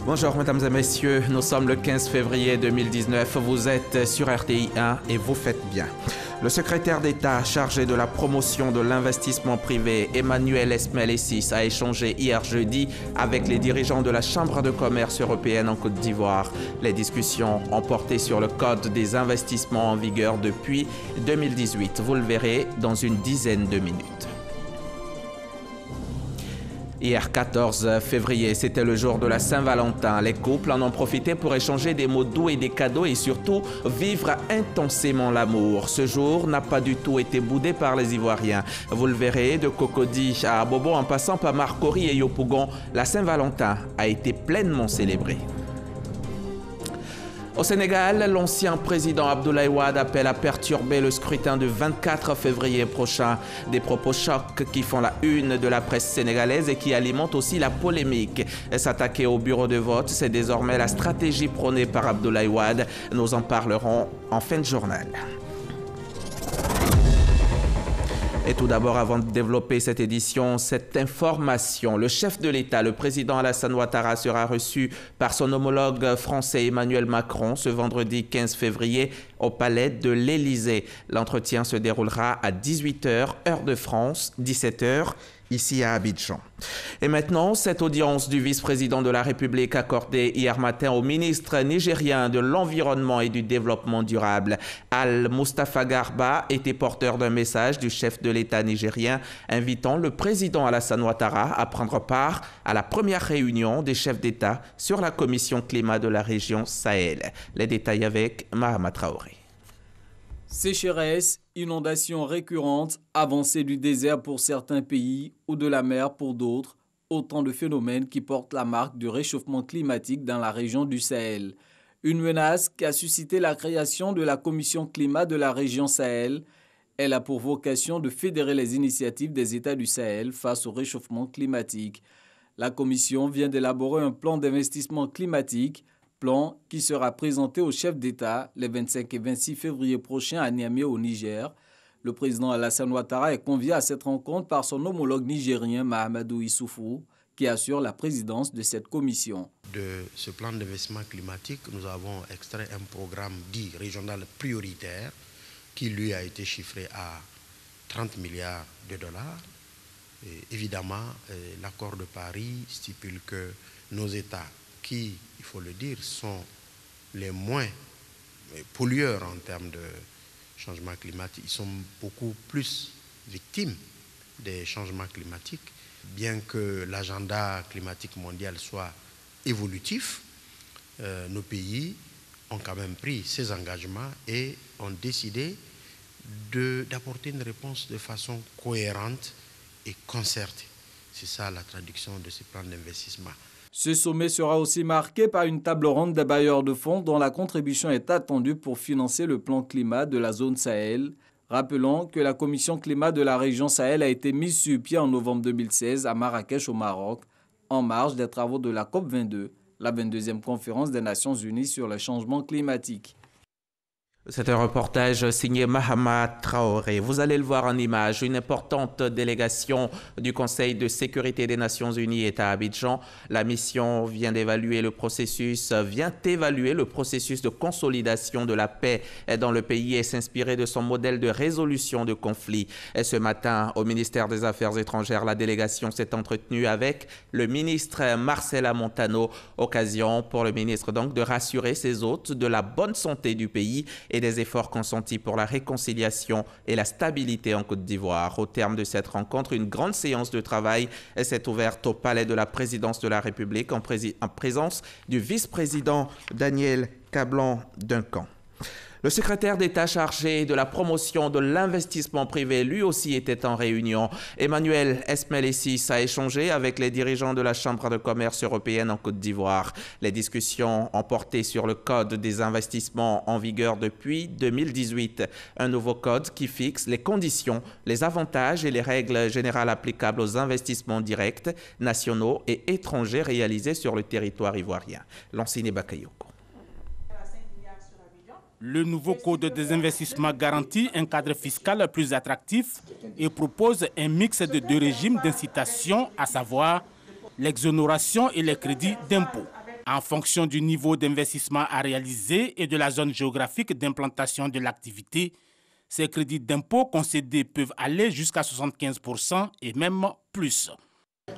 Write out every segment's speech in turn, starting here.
Bonjour mesdames et messieurs, nous sommes le 15 février 2019, vous êtes sur RTI 1 et vous faites bien. Le secrétaire d'État chargé de la promotion de l'investissement privé, Emmanuel Esmel-Essis, a échangé hier jeudi avec les dirigeants de la Chambre de commerce européenne en Côte d'Ivoire. Les discussions ont porté sur le code des investissements en vigueur depuis 2018. Vous le verrez dans une dizaine de minutes. Hier 14 février, c'était le jour de la Saint-Valentin. Les couples en ont profité pour échanger des mots doux et des cadeaux et surtout vivre intensément l'amour. Ce jour n'a pas du tout été boudé par les Ivoiriens. Vous le verrez, de Cocody à Abobo en passant par Marcory et Yopougon, la Saint-Valentin a été pleinement célébrée. Au Sénégal, l'ancien président Abdoulaye Wade appelle à perturber le scrutin du 24 février prochain. Des propos chocs qui font la une de la presse sénégalaise et qui alimentent aussi la polémique. S'attaquer au bureau de vote, c'est désormais la stratégie prônée par Abdoulaye Wade. Nous en parlerons en fin de journal. Et tout d'abord, avant de développer cette édition, cette information. Le chef de l'État, le président Alassane Ouattara, sera reçu par son homologue français Emmanuel Macron ce vendredi 15 février au palais de l'Élysée. L'entretien se déroulera à 18h, heure de France, 17h. Ici à Abidjan. Et maintenant, cette audience du vice-président de la République accordée hier matin au ministre nigérien de l'Environnement et du Développement durable, Al-Mustafa Garba, était porteur d'un message du chef de l'État nigérien invitant le président Alassane Ouattara à prendre part à la première réunion des chefs d'État sur la commission climat de la région Sahel. Les détails avec Mahama Traoré. Sécheresse, inondations récurrentes, avancée du désert pour certains pays ou de la mer pour d'autres, autant de phénomènes qui portent la marque du réchauffement climatique dans la région du Sahel. Une menace qui a suscité la création de la commission climat de la région Sahel. Elle a pour vocation de fédérer les initiatives des États du Sahel face au réchauffement climatique. La commission vient d'élaborer un plan d'investissement climatique, plan qui sera présenté au chef d'État les 25 et 26 février prochains à Niamey au Niger. Le président Alassane Ouattara est convié à cette rencontre par son homologue nigérien Mahamadou Issoufou, qui assure la présidence de cette commission. De ce plan d'investissement climatique, nous avons extrait un programme dit régional prioritaire qui lui a été chiffré à 30 milliards de dollars. Et évidemment, l'accord de Paris stipule que nos États qui, il faut le dire, sont les moins pollueurs en termes de changement climatique. Ils sont beaucoup plus victimes des changements climatiques. Bien que l'agenda climatique mondial soit évolutif, nos pays ont quand même pris ces engagements et ont décidé d'apporter une réponse de façon cohérente et concertée. C'est ça la traduction de ce plan d'investissement. Ce sommet sera aussi marqué par une table ronde des bailleurs de fonds dont la contribution est attendue pour financer le plan climat de la zone Sahel. Rappelons que la commission climat de la région Sahel a été mise sur pied en novembre 2016 à Marrakech au Maroc, en marge des travaux de la COP22, la 22e conférence des Nations Unies sur le changement climatique. C'est un reportage signé Mahama Traoré. Vous allez le voir en image. Une importante délégation du Conseil de sécurité des Nations Unies est à Abidjan. La mission vient évaluer le processus de consolidation de la paix dans le pays et s'inspirer de son modèle de résolution de conflits. Et ce matin, au ministère des Affaires étrangères, la délégation s'est entretenue avec le ministre Marcela Montano. Occasion pour le ministre donc de rassurer ses hôtes de la bonne santé du pays et des efforts consentis pour la réconciliation et la stabilité en Côte d'Ivoire. Au terme de cette rencontre, une grande séance de travail s'est ouverte au palais de la présidence de la République en présence du vice-président Daniel Kablan-Duncan. Le secrétaire d'État chargé de la promotion de l'investissement privé, lui aussi, était en réunion. Emmanuel Esmel-Essis a échangé avec les dirigeants de la Chambre de commerce européenne en Côte d'Ivoire. Les discussions ont porté sur le code des investissements en vigueur depuis 2018. Un nouveau code qui fixe les conditions, les avantages et les règles générales applicables aux investissements directs, nationaux et étrangers réalisés sur le territoire ivoirien. Lancine Bakayoko. Le nouveau code des investissements garantit un cadre fiscal plus attractif et propose un mix de deux régimes d'incitation, à savoir l'exonération et les crédits d'impôt. En fonction du niveau d'investissement à réaliser et de la zone géographique d'implantation de l'activité, ces crédits d'impôt concédés peuvent aller jusqu'à 75% et même plus.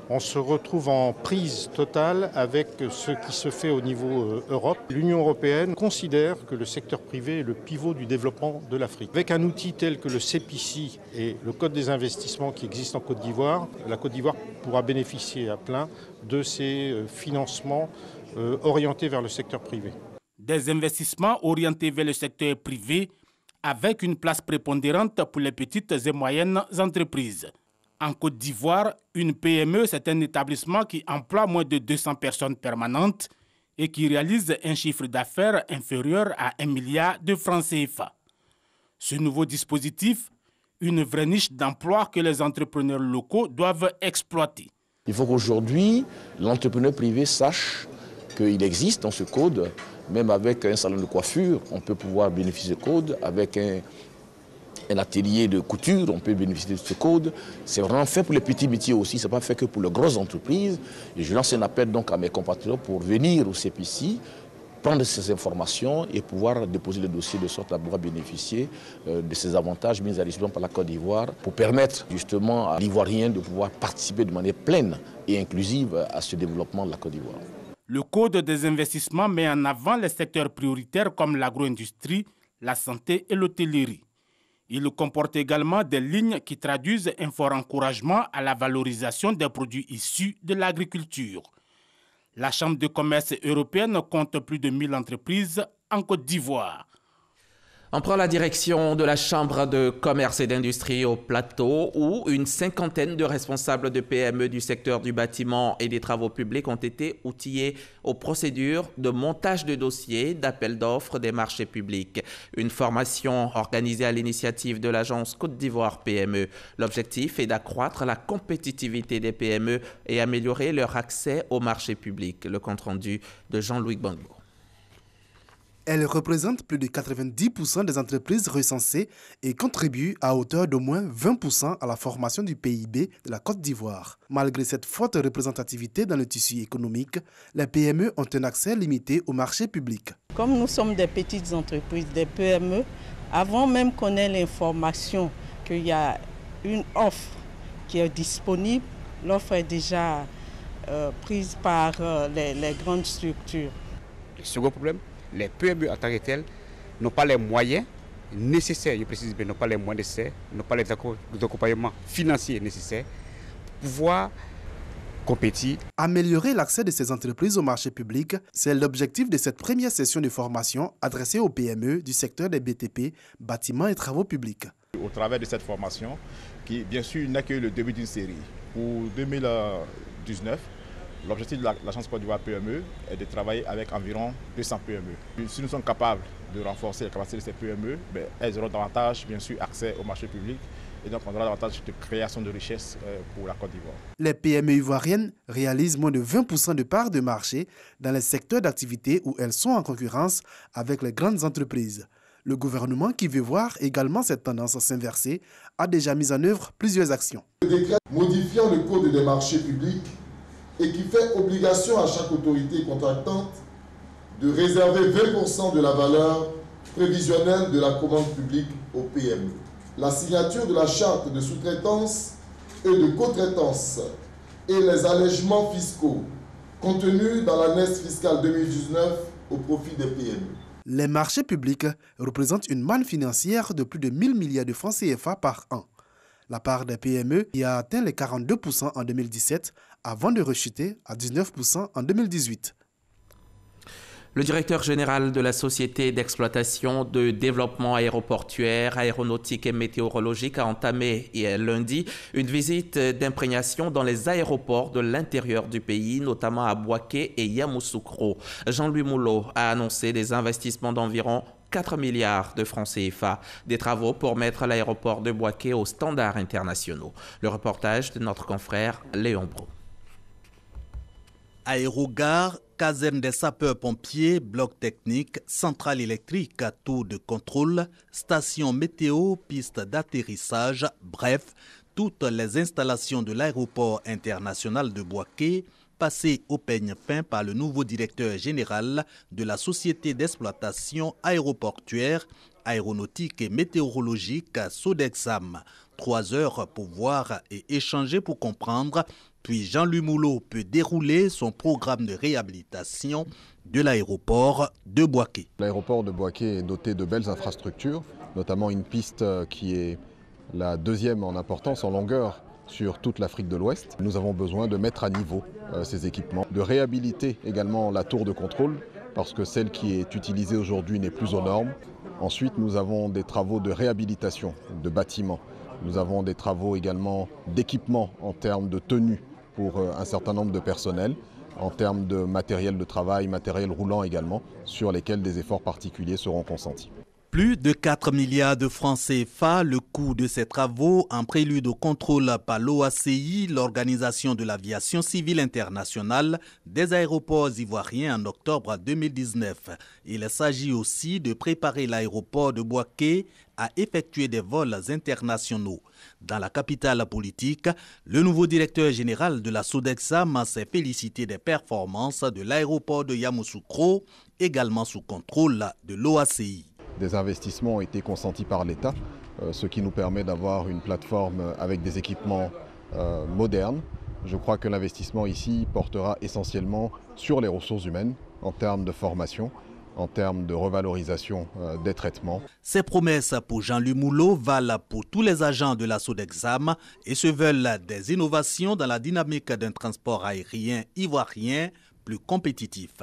On se retrouve en prise totale avec ce qui se fait au niveau Europe. L'Union européenne considère que le secteur privé est le pivot du développement de l'Afrique. Avec un outil tel que le CPC et le Code des investissements qui existe en Côte d'Ivoire, la Côte d'Ivoire pourra bénéficier à plein de ces financements orientés vers le secteur privé. Des investissements orientés vers le secteur privé avec une place prépondérante pour les petites et moyennes entreprises. En Côte d'Ivoire, une PME, c'est un établissement qui emploie moins de 200 personnes permanentes et qui réalise un chiffre d'affaires inférieur à 1 milliard de francs CFA. Ce nouveau dispositif, une vraie niche d'emploi que les entrepreneurs locaux doivent exploiter. Il faut qu'aujourd'hui, l'entrepreneur privé sache qu'il existe dans ce code. Même avec un salon de coiffure, on peut pouvoir bénéficier de ce code. Avec un atelier de couture, on peut bénéficier de ce code. C'est vraiment fait pour les petits métiers aussi, ce n'est pas fait que pour les grosses entreprises. Et je lance un appel donc à mes compatriotes pour venir au CPC, prendre ces informations et pouvoir déposer le dossier de sorte à pouvoir bénéficier de ces avantages mis à disposition par la Côte d'Ivoire pour permettre justement à l'Ivoirien de pouvoir participer de manière pleine et inclusive à ce développement de la Côte d'Ivoire. Le Code des investissements met en avant les secteurs prioritaires comme l'agro-industrie, la santé et l'hôtellerie. Il comporte également des lignes qui traduisent un fort encouragement à la valorisation des produits issus de l'agriculture. La Chambre de commerce européenne compte plus de 1000 entreprises en Côte d'Ivoire. On prend la direction de la Chambre de commerce et d'industrie au Plateau où une cinquantaine de responsables de PME du secteur du bâtiment et des travaux publics ont été outillés aux procédures de montage de dossiers, d'appel d'offres des marchés publics. Une formation organisée à l'initiative de l'agence Côte d'Ivoire PME. L'objectif est d'accroître la compétitivité des PME et améliorer leur accès aux marchés publics. Le compte-rendu de Jean-Louis Bango. Elle représente plus de 90% des entreprises recensées et contribue à hauteur d'au moins 20% à la formation du PIB de la Côte d'Ivoire. Malgré cette forte représentativité dans le tissu économique, les PME ont un accès limité au marché public. Comme nous sommes des petites entreprises, des PME, avant même qu'on ait l'information qu'il y a une offre qui est disponible, l'offre est déjà prise par les grandes structures. Le second problème, les PME en tant que tels n'ont pas les moyens nécessaires, je précise bien, n'ont pas les moyens nécessaires, n'ont pas les accompagnements financiers nécessaires pour pouvoir compétir. Améliorer l'accès de ces entreprises au marché public, c'est l'objectif de cette première session de formation adressée aux PME du secteur des BTP, bâtiments et travaux publics. Au travers de cette formation, qui bien sûr n'est que le début d'une série. Pour 2019, l'objectif de l'agence Côte d'Ivoire PME est de travailler avec environ 200 PME. Si nous sommes capables de renforcer les capacités de ces PME, elles auront davantage, bien sûr, accès au marché public et donc on aura davantage de création de richesses pour la Côte d'Ivoire. Les PME ivoiriennes réalisent moins de 20% de parts de marché dans les secteurs d'activité où elles sont en concurrence avec les grandes entreprises. Le gouvernement, qui veut voir également cette tendance s'inverser, a déjà mis en œuvre plusieurs actions. Le décret modifiant le code des marchés publics et qui fait obligation à chaque autorité contractante de réserver 20% de la valeur prévisionnelle de la commande publique aux PME. La signature de la charte de sous-traitance et de co-traitance et les allègements fiscaux contenus dans l'annexe fiscale 2019 au profit des PME. Les marchés publics représentent une manne financière de plus de 1000 milliards de francs CFA par an. La part des PME y a atteint les 42% en 2017 avant de rechuter à 19% en 2018. Le directeur général de la Société d'exploitation de développement aéroportuaire, aéronautique et météorologique a entamé lundi une visite d'imprégnation dans les aéroports de l'intérieur du pays, notamment à Bouaké et Yamoussoukro. Jean-Louis Moulot a annoncé des investissements d'environ 4 milliards de francs CFA, des travaux pour mettre l'aéroport de Bouaké aux standards internationaux. Le reportage de notre confrère Léon Bro. Aérogare, caserne des sapeurs-pompiers, bloc technique, centrale électrique, tour de contrôle, station météo, piste d'atterrissage, bref, toutes les installations de l'aéroport international de Bouaké passé au peigne fin par le nouveau directeur général de la Société d'exploitation aéroportuaire, aéronautique et météorologique Sodexam. 3 heures pour voir et échanger pour comprendre, puis Jean-Louis Moulot peut dérouler son programme de réhabilitation de l'aéroport de Bouaké. L'aéroport de Bouaké est doté de belles infrastructures, notamment une piste qui est la 2e en importance, en longueur, sur toute l'Afrique de l'Ouest. Nous avons besoin de mettre à niveau ces équipements, de réhabiliter également la tour de contrôle, parce que celle qui est utilisée aujourd'hui n'est plus aux normes. Ensuite, nous avons des travaux de réhabilitation de bâtiments. Nous avons des travaux également d'équipement en termes de tenue pour un certain nombre de personnels, en termes de matériel de travail, matériel roulant également, sur lesquels des efforts particuliers seront consentis. Plus de 4 milliards de francs CFA, le coût de ces travaux en prélude au contrôle par l'OACI, l'Organisation de l'Aviation Civile Internationale, des aéroports ivoiriens en octobre 2019. Il s'agit aussi de préparer l'aéroport de Bouaké à effectuer des vols internationaux. Dans la capitale politique, le nouveau directeur général de la Sodexam s'est félicité des performances de l'aéroport de Yamoussoukro, également sous contrôle de l'OACI. Des investissements ont été consentis par l'État, ce qui nous permet d'avoir une plateforme avec des équipements modernes. Je crois que l'investissement ici portera essentiellement sur les ressources humaines en termes de formation, en termes de revalorisation des traitements. Ces promesses pour Jean-Louis Moulot valent pour tous les agents de la Sodexam et se veulent des innovations dans la dynamique d'un transport aérien ivoirien plus compétitif.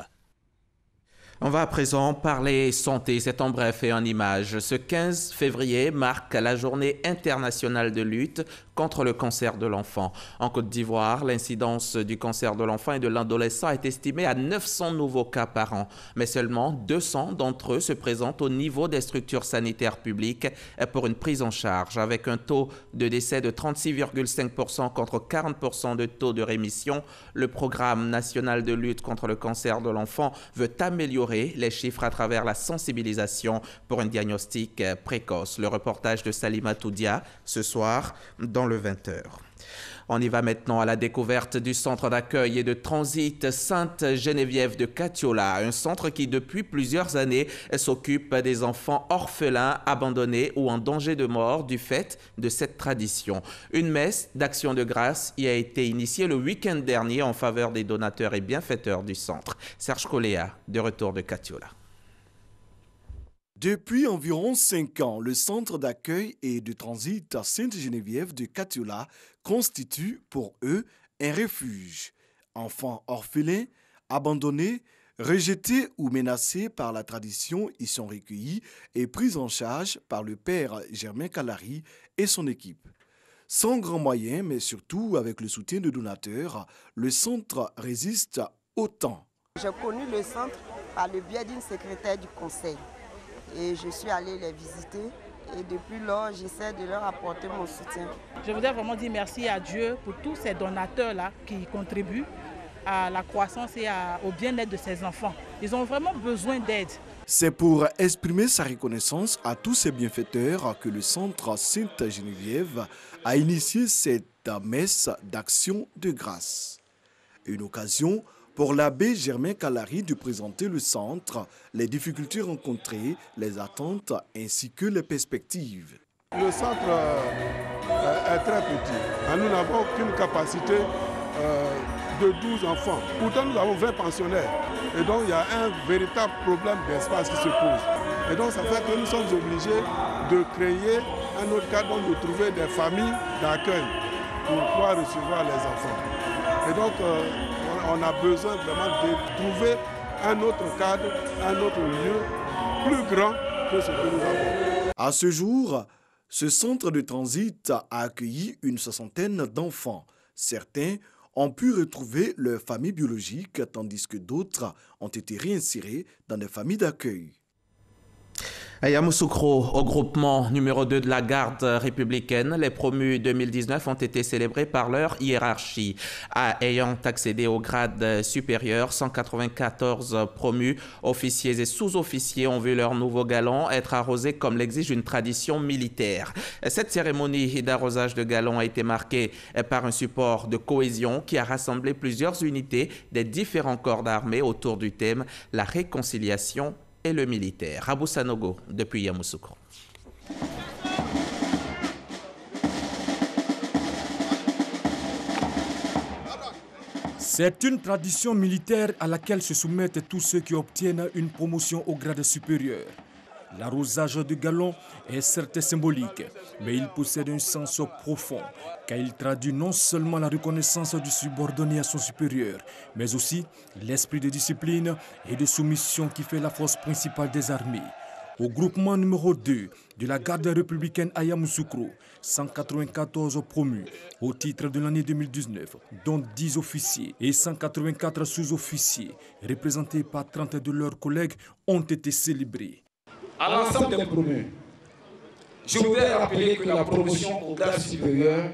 On va à présent parler santé, c'est en bref et en images. Ce 15 février marque la journée internationale de lutte contre le cancer de l'enfant. En Côte d'Ivoire, l'incidence du cancer de l'enfant et de l'adolescent est estimée à 900 nouveaux cas par an. Mais seulement 200 d'entre eux se présentent au niveau des structures sanitaires publiques pour une prise en charge, avec un taux de décès de 36,5% contre 40% de taux de rémission. Le programme national de lutte contre le cancer de l'enfant veut améliorer les chiffres à travers la sensibilisation pour un diagnostic précoce. Le reportage de Salima Toudia ce soir dans le 20h. On y va maintenant à la découverte du centre d'accueil et de transit Sainte-Geneviève de Katiola, un centre qui depuis plusieurs années s'occupe des enfants orphelins, abandonnés ou en danger de mort du fait de cette tradition. Une messe d'action de grâce y a été initiée le week-end dernier en faveur des donateurs et bienfaiteurs du centre. Serge Coléa, de retour de Katiola. Depuis environ 5 ans, le centre d'accueil et de transit Sainte-Geneviève de Katiola constitue pour eux un refuge. Enfants orphelins, abandonnés, rejetés ou menacés par la tradition y sont recueillis et pris en charge par le père Germain Kalari et son équipe. Sans grands moyens, mais surtout avec le soutien de donateurs, le centre résiste au temps. J'ai connu le centre par le biais d'une secrétaire du conseil. Et je suis allée les visiter et depuis lors, j'essaie de leur apporter mon soutien. Je voudrais vraiment dire merci à Dieu pour tous ces donateurs-là qui contribuent à la croissance et au bien-être de ces enfants. Ils ont vraiment besoin d'aide. C'est pour exprimer sa reconnaissance à tous ces bienfaiteurs que le centre Sainte-Geneviève a initié cette messe d'action de grâce. Une occasion pour l'abbé Germain Kalari de présenter le centre, les difficultés rencontrées, les attentes ainsi que les perspectives. Le centre est très petit. Nous n'avons qu'une capacité de 12 enfants. Pourtant, nous avons 20 pensionnaires. Et donc, il y a un véritable problème d'espace qui se pose. Et donc, ça fait que nous sommes obligés de créer un autre cadre, de trouver des familles d'accueil pour pouvoir recevoir les enfants. Et donc, on a besoin vraiment de trouver un autre cadre, un autre lieu plus grand que ce que nous avons. À ce jour, ce centre de transit a accueilli une 60aine d'enfants. Certains ont pu retrouver leur famille biologique, tandis que d'autres ont été réinsérés dans des familles d'accueil. À Yamoussoukro, au groupement numéro 2 de la garde républicaine, les promus 2019 ont été célébrés par leur hiérarchie. Ayant accédé au grade supérieur, 194 promus, officiers et sous-officiers ont vu leur nouveau galon être arrosé comme l'exige une tradition militaire. Cette cérémonie d'arrosage de galon a été marquée par un support de cohésion qui a rassemblé plusieurs unités des différents corps d'armée autour du thème « La réconciliation et le militaire ». Abou Sanogo, depuis Yamoussoukro. C'est une tradition militaire à laquelle se soumettent tous ceux qui obtiennent une promotion au grade supérieur. L'arrosage de galon est certes symbolique, mais il possède un sens profond, car il traduit non seulement la reconnaissance du subordonné à son supérieur, mais aussi l'esprit de discipline et de soumission qui fait la force principale des armées. Au groupement numéro 2 de la garde républicaine à Yamoussoukro, 194 promus au titre de l'année 2019, dont 10 officiers et 184 sous-officiers, représentés par 30 de leurs collègues, ont été célébrés. À l'ensemble des promus, je voudrais rappeler que la promotion au grade supérieur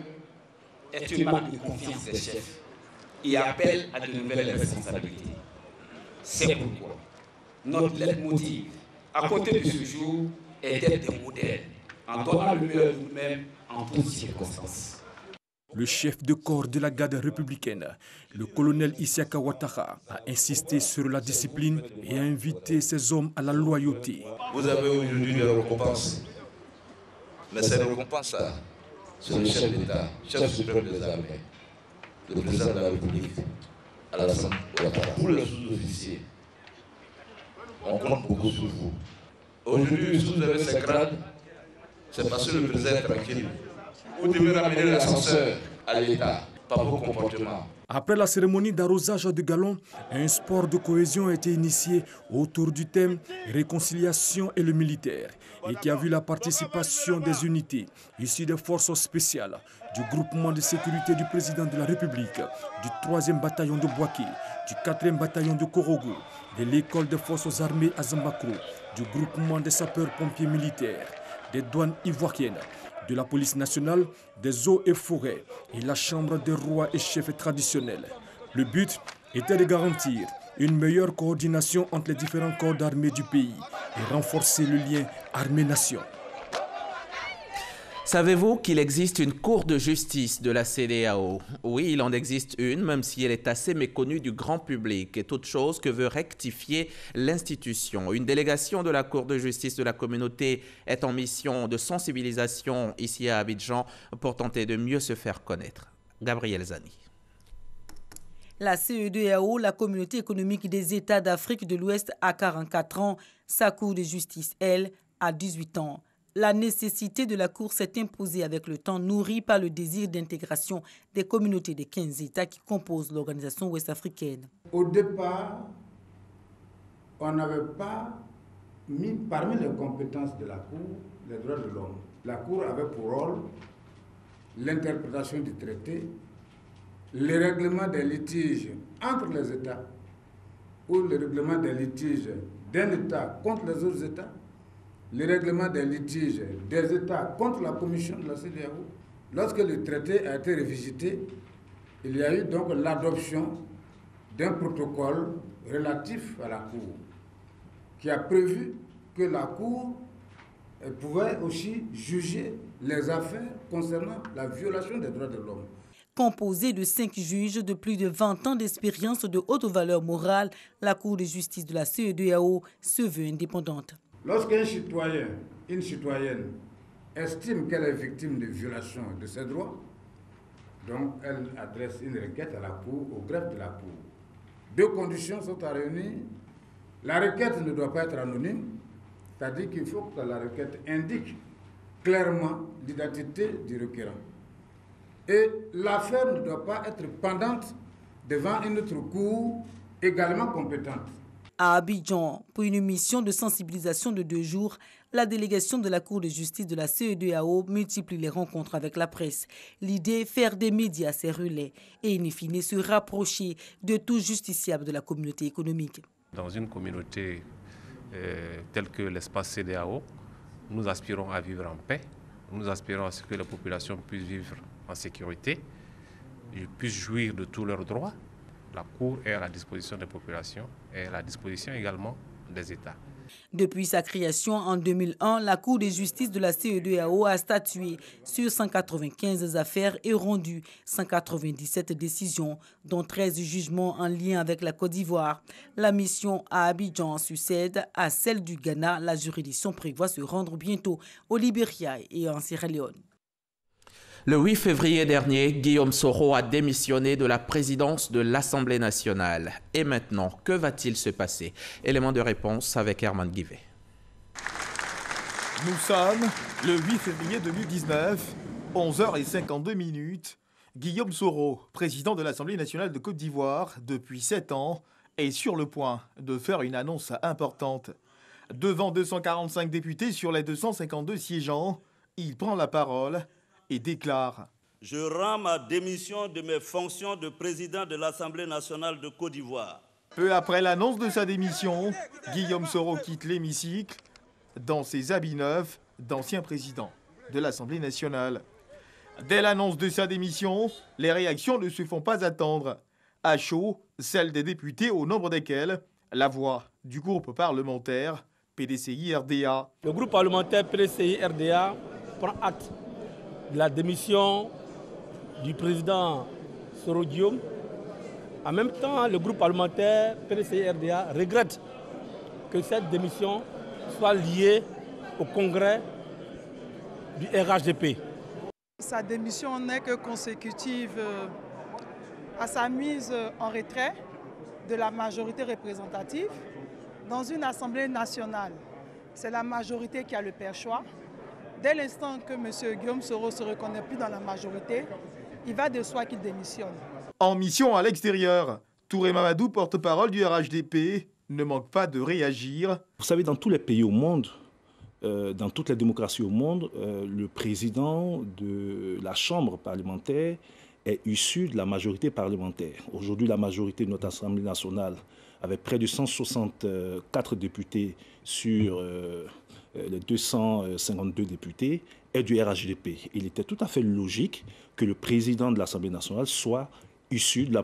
est une marque de confiance des chefs et appelle à de nouvelles responsabilités. C'est pourquoi notre leitmotiv à côté de ce jour est d'être des modèles en donnant le meilleur de nous-mêmes en toutes circonstances. Le chef de corps de la garde républicaine, le colonel Isiaka Ouattara, a insisté sur la discipline et a invité ses hommes à la loyauté. Vous avez aujourd'hui des récompenses, mais ces récompenses-là, c'est le chef d'État, chef suprême des armées, le président de la République, Alassane Ouattara. Pour les sous-officiers, on compte beaucoup sur vous. Aujourd'hui, si vous avez ces grades, c'est parce que le président est tranquille. Vous devez ramener l'ascenseur à l'État par vos comportements. Après la cérémonie d'arrosage de galon, un sport de cohésion a été initié autour du thème « Réconciliation et le militaire » et qui a vu la participation des unités issues des forces spéciales, du groupement de sécurité du président de la République, du 3e bataillon de Boaké, du 4e bataillon de Korogo, de l'école des forces armées à Zambakro, du groupement des sapeurs-pompiers militaires, des douanes ivoiriennes, de la police nationale, des eaux et forêts et la chambre des rois et chefs traditionnels. Le but était de garantir une meilleure coordination entre les différents corps d'armée du pays et renforcer le lien armée-nation. Savez-vous qu'il existe une cour de justice de la CEDEAO? Oui, il en existe une, même si elle est assez méconnue du grand public, et toute chose que veut rectifier l'institution. Une délégation de la cour de justice de la communauté est en mission de sensibilisation ici à Abidjan pour tenter de mieux se faire connaître. Gabriel Zani. La CEDEAO, la communauté économique des États d'Afrique de l'Ouest, a 44 ans. Sa cour de justice, elle, a 18 ans. La nécessité de la Cour s'est imposée avec le temps, nourrie par le désir d'intégration des communautés des 15 États qui composent l'organisation ouest-africaine. Au départ, on n'avait pas mis parmi les compétences de la Cour les droits de l'homme. La Cour avait pour rôle l'interprétation du traité, le règlement des litiges entre les États ou le règlement des litiges d'un État contre les autres États, le règlement des litiges des États contre la commission de la CEDEAO. Lorsque le traité a été revisité, il y a eu donc l'adoption d'un protocole relatif à la Cour, qui a prévu que la Cour pouvait aussi juger les affaires concernant la violation des droits de l'homme. Composée de 5 juges de plus de 20 ans d'expérience de haute valeur morale, la Cour de justice de la CEDEAO se veut indépendante. Lorsqu'un citoyen, une citoyenne, estime qu'elle est victime de violation de ses droits, donc elle adresse une requête à la Cour, au greffe de la Cour. 2 conditions sont à réunir. La requête ne doit pas être anonyme, c'est-à-dire qu'il faut que la requête indique clairement l'identité du requérant. Et l'affaire ne doit pas être pendante devant une autre cour également compétente. À Abidjan, pour une mission de sensibilisation de 2 jours, la délégation de la Cour de justice de la CEDEAO multiplie les rencontres avec la presse. L'idée, faire des médias ses relais et, in fine, se rapprocher de tout justiciable de la communauté économique. Dans une communauté tels que l'espace CEDEAO. Nous aspirons à vivre en paix. Nous aspirons à ce que la population puisse vivre en sécurité, puisse jouir de tous leurs droits. La Cour est à la disposition des populations et à la disposition également des États. Depuis sa création en 2001, la Cour de justice de la CEDEAO a statué sur 195 affaires et rendu 197 décisions, dont 13 jugements en lien avec la Côte d'Ivoire. La mission à Abidjan succède à celle du Ghana. La juridiction prévoit se rendre bientôt au Libéria et en Sierra Leone. Le 8 février dernier, Guillaume Soro a démissionné de la présidence de l'Assemblée nationale. Et maintenant, que va-t-il se passer? Élément de réponse avec Herman Guivet. Nous sommes le 8 février 2019, 11h52. Guillaume Soro, président de l'Assemblée nationale de Côte d'Ivoire depuis 7 ans, est sur le point de faire une annonce importante. Devant 245 députés sur les 252 siégeants, il prend la parole et déclare: Je rends ma démission de mes fonctions de président de l'Assemblée nationale de Côte d'Ivoire. Peu après l'annonce de sa démission, Guillaume Soro quitte l'hémicycle dans ses habits neufs d'ancien président de l'Assemblée nationale. Dès l'annonce de sa démission, les réactions ne se font pas attendre. À chaud, celles des députés au nombre desquels la voix du groupe parlementaire PDCI-RDA. Le groupe parlementaire PDCI-RDA prend acte de la démission du président Soro Guillaume. En même temps, le groupe parlementaire PDCI-RDA regrette que cette démission soit liée au congrès du RHDP. Sa démission n'est que consécutive à sa mise en retrait de la majorité représentative dans une assemblée nationale. C'est la majorité qui a le perchoir. Dès l'instant que M. Guillaume Soro ne se reconnaît plus dans la majorité, il va de soi qu'il démissionne. En mission à l'extérieur, Touré Mamadou, porte-parole du RHDP, ne manque pas de réagir. Vous savez, dans tous les pays au monde, dans toutes les démocraties au monde, le président de la Chambre parlementaire est issu de la majorité parlementaire. Aujourd'hui, la majorité de notre Assemblée nationale, avec près de 164 députés sur les 252 députés, est du RHDP. Il était tout à fait logique que le président de l'Assemblée nationale soit issu de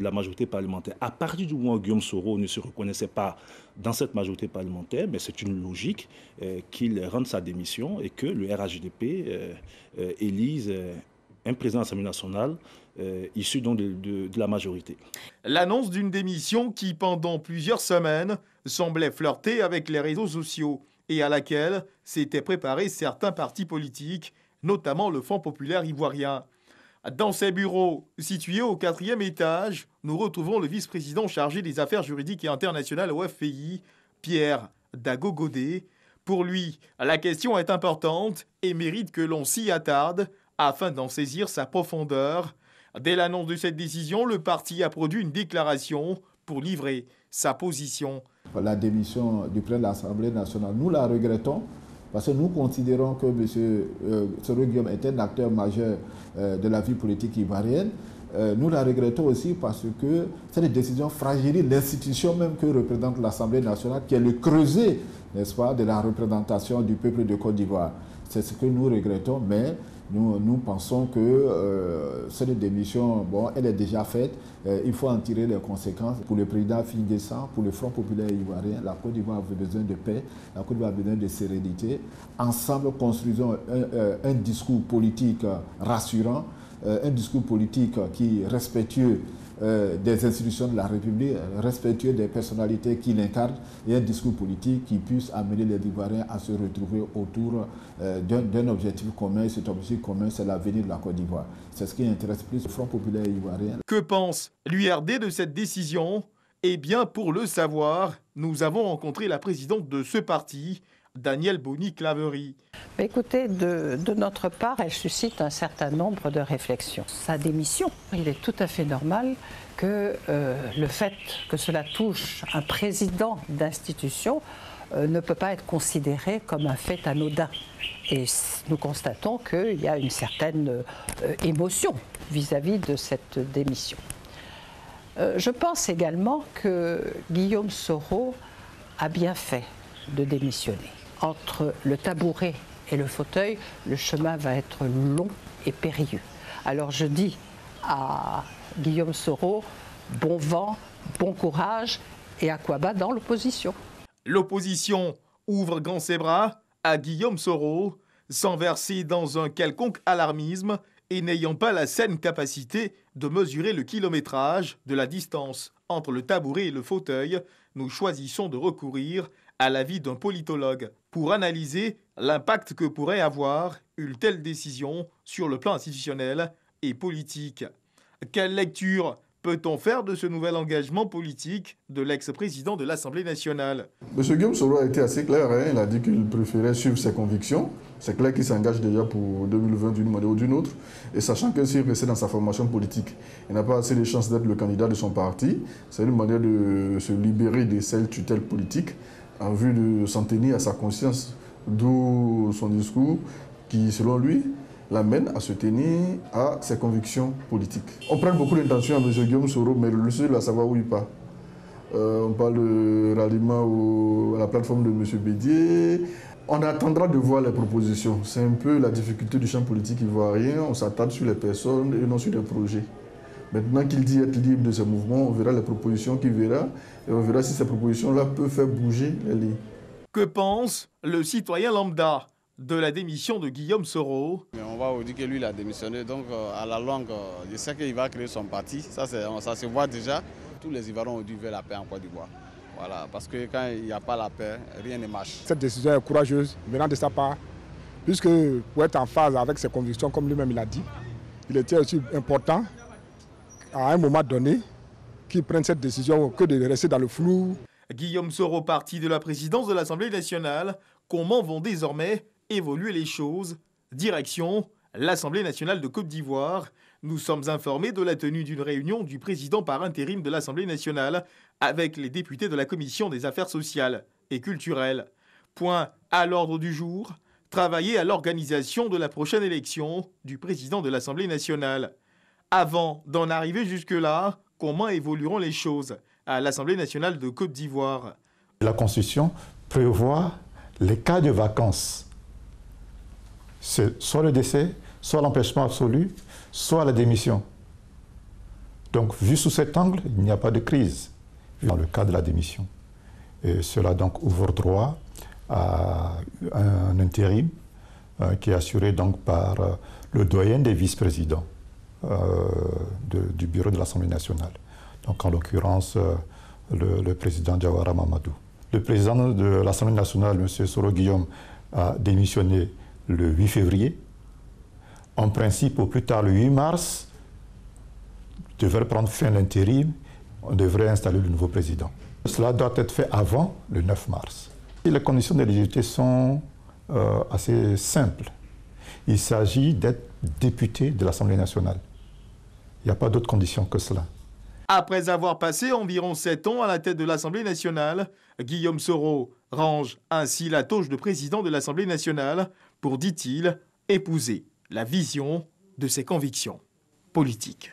la majorité parlementaire. À partir du moment où Guillaume Soro ne se reconnaissait pas dans cette majorité parlementaire, mais c'est une logique qu'il rende sa démission et que le RHDP élise un président de l'Assemblée nationale issu donc de la majorité. L'annonce d'une démission qui, pendant plusieurs semaines, semblait flirter avec les réseaux sociaux et à laquelle s'étaient préparés certains partis politiques, notamment le Front populaire ivoirien. Dans ses bureaux, situés au 4e étage, nous retrouvons le vice-président chargé des affaires juridiques et internationales au FPI, Pierre Dagogodé. Pour lui, la question est importante et mérite que l'on s'y attarde afin d'en saisir sa profondeur. Dès l'annonce de cette décision, le parti a produit une déclaration pour livrer sa position. La démission du président de l'Assemblée nationale, nous la regrettons parce que nous considérons que M. Soro Guillaume est un acteur majeur de la vie politique ivoirienne. Nous la regrettons aussi parce que cette décision fragilise l'institution même que représente l'Assemblée nationale, qui est le creuset, n'est-ce pas, de la représentation du peuple de Côte d'Ivoire. C'est ce que nous regrettons, mais nous pensons que cette démission, bon, elle est déjà faite. Il faut en tirer les conséquences. Pour le président Finguessan, pour le Front populaire ivoirien, la Côte d'Ivoire a besoin de paix, la Côte d'Ivoire a besoin de sérénité. Ensemble, construisons un discours politique rassurant, un discours politique qui est respectueux des institutions de la République, respectueux des personnalités qui l'incarnent, et un discours politique qui puisse amener les Ivoiriens à se retrouver autour d'un objectif commun. Et cet objectif commun, c'est l'avenir de la Côte d'Ivoire. C'est ce qui intéresse plus le Front populaire ivoirien. Que pense l'URD de cette décision? Eh bien, pour le savoir, nous avons rencontré la présidente de ce parti, Danielle Boni-Claverie. Écoutez, de notre part, elle suscite un certain nombre de réflexions. Sa démission, il est tout à fait normal que le fait que cela touche un président d'institution ne peut pas être considéré comme un fait anodin. Et nous constatons qu'il y a une certaine émotion vis-à-vis de cette démission. Je pense également que Guillaume Soro a bien fait de démissionner. Entre le tabouret et le fauteuil, le chemin va être long et périlleux. Alors je dis à Guillaume Soro, bon vent, bon courage et à quoi bas dans l'opposition. L'opposition ouvre grand ses bras à Guillaume Soro, sans verser dans un quelconque alarmisme et n'ayant pas la saine capacité de mesurer le kilométrage de la distance entre le tabouret et le fauteuil. Nous choisissons de recourir à l'avis d'un politologue pour analyser l'impact que pourrait avoir une telle décision sur le plan institutionnel et politique. Quelle lecture peut-on faire de ce nouvel engagement politique de l'ex-président de l'Assemblée nationale? M. Guillaume Soro a été assez clair, il a dit qu'il préférait suivre ses convictions. C'est clair qu'il s'engage déjà pour 2020 d'une manière ou d'une autre. Et sachant que s'il restait dans sa formation politique, il n'a pas assez de chances d'être le candidat de son parti, c'est une manière de se libérer de cette tutelle politique en vue de s'en tenir à sa conscience, d'où son discours qui, selon lui, l'amène à se tenir à ses convictions politiques. On prête beaucoup d'intention à M. Guillaume Soro, mais le seul à savoir où il part. On parle de ralliement à la plateforme de M. Bédier. On attendra de voir les propositions. C'est un peu la difficulté du champ politique ivoirien. On s'attarde sur les personnes et non sur les projets. Maintenant qu'il dit être libre de ces mouvements, on verra les propositions qu'il verra et on verra si ces propositions-là peuvent faire bouger les lignes. Que pense le citoyen lambda de la démission de Guillaume Soro? On va vous dire que lui, il a démissionné, donc à la longue, je sais qu'il va créer son parti, ça se voit déjà. Tous les Ivoiriens ont dû vers la paix en Côte d'Ivoire. Voilà, parce que quand il n'y a pas la paix, rien ne marche. Cette décision est courageuse venant de sa part, puisque pour être en phase avec ses convictions, comme lui-même il a dit, il était aussi important, à un moment donné, qu'il prenne cette décision que de rester dans le flou. Guillaume Soro, parti de la présidence de l'Assemblée nationale, comment vont désormais évoluer les choses? Direction l'Assemblée nationale de Côte d'Ivoire. Nous sommes informés de la tenue d'une réunion du président par intérim de l'Assemblée nationale avec les députés de la Commission des affaires sociales et culturelles. Point à l'ordre du jour, travailler à l'organisation de la prochaine élection du président de l'Assemblée nationale. Avant d'en arriver jusque-là, comment évolueront les choses à l'Assemblée nationale de Côte d'Ivoire? La Constitution prévoit les cas de vacances. C'est soit le décès, soit l'empêchement absolu, soit la démission. Donc, vu sous cet angle, il n'y a pas de crise dans le cas de la démission. Et cela donc ouvre droit à un intérim qui est assuré donc par le doyen des vice-présidents du bureau de l'Assemblée nationale. Donc, en l'occurrence, le président Diawara Mamadou. Le président de l'Assemblée nationale, M. Soro Guillaume, a démissionné le 8 février. En principe, au plus tard le 8 mars, devrait prendre fin l'intérim. On devrait installer le nouveau président. Cela doit être fait avant le 9 mars. Et les conditions d'éligibilité sont assez simples. Il s'agit d'être député de l'Assemblée nationale. Il n'y a pas d'autres conditions que cela. Après avoir passé environ 7 ans à la tête de l'Assemblée nationale, Guillaume Soro range ainsi la toge de président de l'Assemblée nationale pour, dit-il, épouser la vision de ses convictions politiques.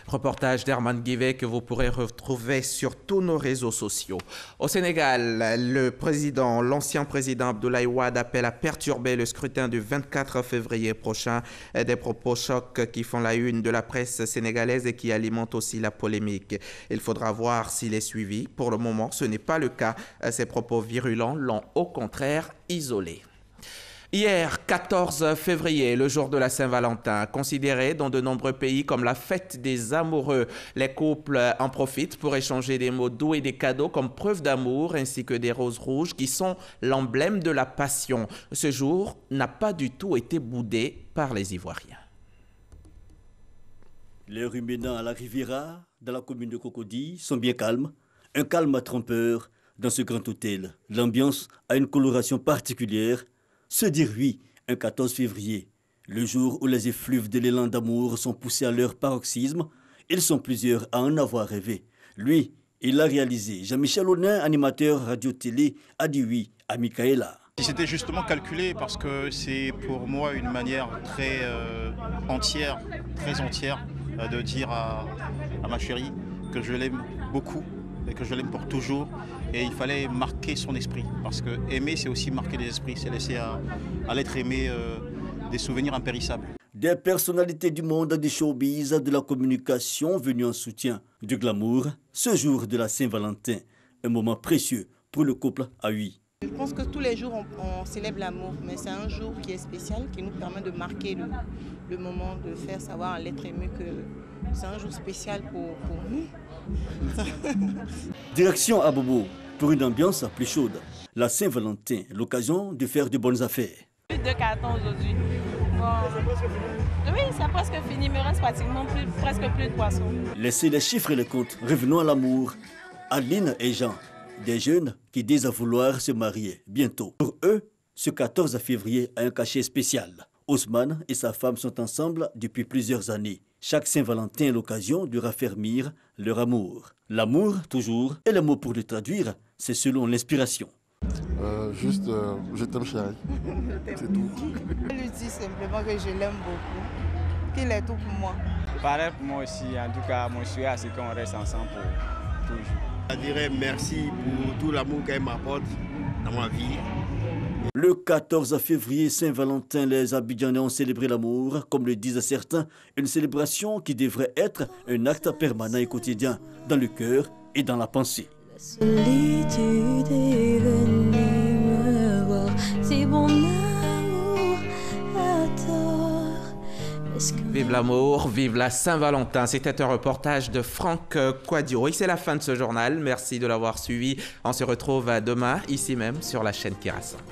Reportage d'Herman Guivet que vous pourrez retrouver sur tous nos réseaux sociaux. Au Sénégal, l'ancien président Abdoulaye Wade appelle à perturber le scrutin du 24 février prochain. Des propos chocs qui font la une de la presse sénégalaise et qui alimentent aussi la polémique. Il faudra voir s'il est suivi. Pour le moment, ce n'est pas le cas. Ces propos virulents l'ont au contraire isolé. Hier, 14 février, le jour de la Saint-Valentin, considéré dans de nombreux pays comme la fête des amoureux. Les couples en profitent pour échanger des mots doux et des cadeaux comme preuve d'amour, ainsi que des roses rouges qui sont l'emblème de la passion. Ce jour n'a pas du tout été boudé par les Ivoiriens. Les ruminants à la Riviera, dans la commune de Cocody, sont bien calmes. Un calme trompeur dans ce grand hôtel. L'ambiance a une coloration particulière. Se dire oui, un 14 février, le jour où les effluves de l'élan d'amour sont poussés à leur paroxysme, ils sont plusieurs à en avoir rêvé. Lui, il l'a réalisé. Jean-Michel Aunin, animateur radio-télé, a dit oui à Michaela. C'était justement calculé parce que c'est pour moi une manière très entière de dire à ma chérie que je l'aime beaucoup et que je l'aime pour toujours. Et il fallait marquer son esprit, parce que aimer, c'est aussi marquer les esprits, c'est laisser à l'être aimé des souvenirs impérissables. Des personnalités du monde du showbiz, de la communication venues en soutien du glamour, ce jour de la Saint-Valentin, un moment précieux pour le couple à 8. Je pense que tous les jours on célèbre l'amour, mais c'est un jour qui est spécial, qui nous permet de marquer le moment, de faire savoir à l'être aimé que c'est un jour spécial pour nous. Direction à Bobo, pour une ambiance plus chaude. La Saint-Valentin, l'occasion de faire de bonnes affaires. Plus de cartons aujourd'hui. Bon. Oui, c'est presque fini, il me reste pratiquement presque plus de poissons. Laissez les chiffres et les comptes, revenons à l'amour. Aline et Jean, des jeunes qui disent vouloir se marier bientôt. Pour eux, ce 14 février a un cachet spécial. Ousmane et sa femme sont ensemble depuis plusieurs années. Chaque Saint-Valentin est l'occasion de raffermir leur amour. L'amour, toujours, et le mot pour le traduire, c'est selon l'inspiration. Je t'aime chérie, c'est tout. Je lui dis simplement que je l'aime beaucoup, qu'il est tout pour moi. Pareil pour moi aussi, en tout cas, moi je suis à ce qu'on reste ensemble pour toujours. Je dirais merci pour tout l'amour qu'elle m'apporte dans ma vie. Le 14 février, Saint-Valentin, les Abidjanais ont célébré l'amour, comme le disent certains, une célébration qui devrait être un acte permanent et quotidien dans le cœur et dans la pensée. La solitude est venue me voir, si mon amour a tort. Vive l'amour, vive la Saint-Valentin. C'était un reportage de Franck Quadio. Et c'est la fin de ce journal. Merci de l'avoir suivi. On se retrouve demain, ici même, sur la chaîne qui rassemble.